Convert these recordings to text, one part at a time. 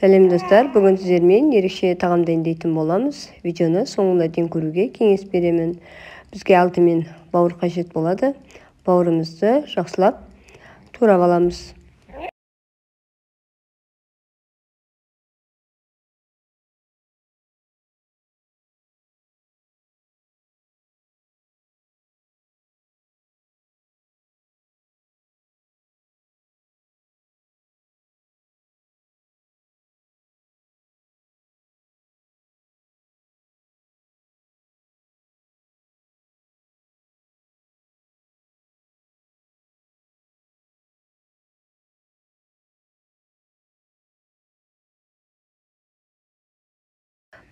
Сәлем достар, бүгін сіздермен ерекше тағам дайындайтын боламыз. Видеоны соңына дейін көруге кеңес беремін. Бізге алдымен бауыр қажет болады. Бауырымызды жақсылап турап аламыз.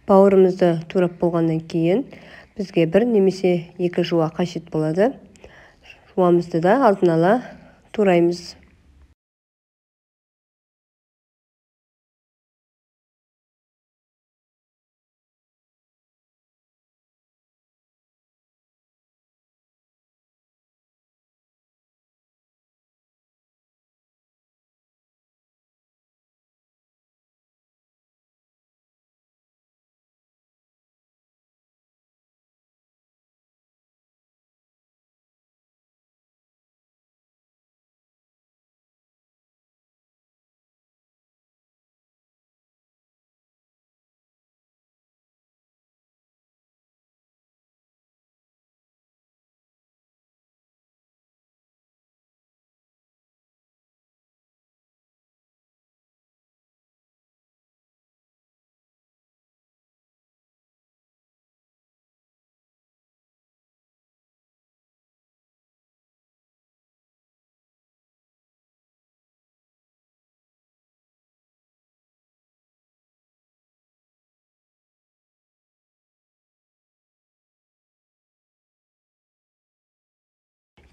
Бауырымызды турап болғаннан кейін бізге бір немесе екі жуа қажет болады. Жуамызды да алдын ала тураймыз.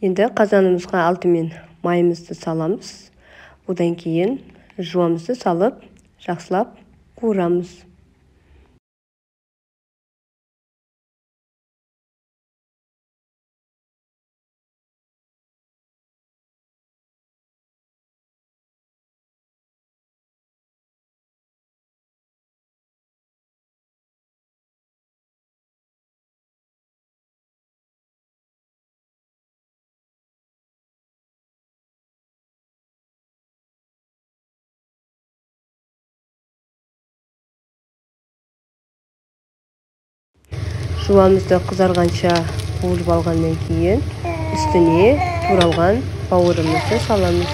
Енді қазанымызға алдымен майымызды саламыз. Одан кейін жуамызды салып, жақсылап қуырамыз. Жуамызды қызарғанша қуырып алғаннан кейін үстіне туралған бауырымызды саламыз.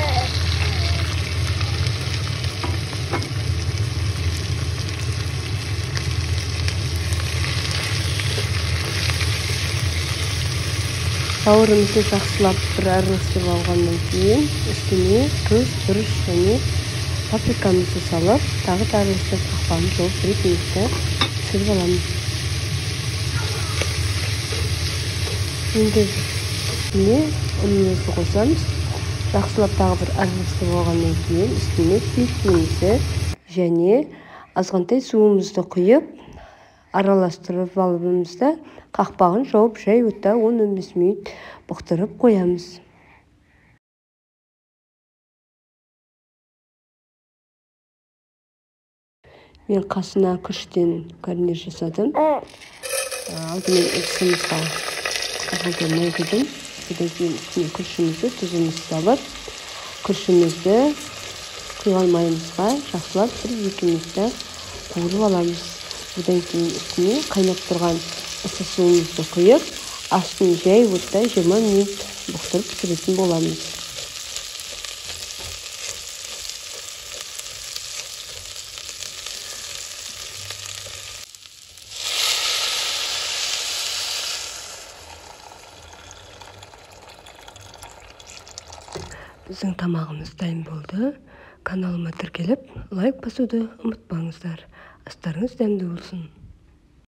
Бауырымызды жақсылап бір араластырып алғаннан кейін үстіне тұз, бұрыш және паприкамызды салып, тағы да араластырып қақпағын жауып бір-екі минутта пісіріп аламыз. Енді үстіне ұнымызды қосамыз. Жақсылап тағы бір араластырып алғаннан кейін үстіне күйіктерімізді және азғантай суымызды құйып араластырып алуымызда қақпағын жауып жай отта 10-15 минут бұқтырып қоямыз. Мен қасына күріштен гарнир жасадым. Алдымен ыдысымызға қағазды май құйдым. Одан кейін үстіне күрішімізді, тұзымызды салып, күрішімізді құйған майымызға жақсылап 1-2 минутта қуырып аламыз. Одан кейін үстіне қайнап тұрған ыстық суымызды құйып, астын жай отта 20 минут бұқтырып пісіретін боламыз. Біздің тамағымыз дайын болды. Каналыма тіркеліп, лайк басуды ұмытпаңыздар. Астарыңыз дәмді болсын.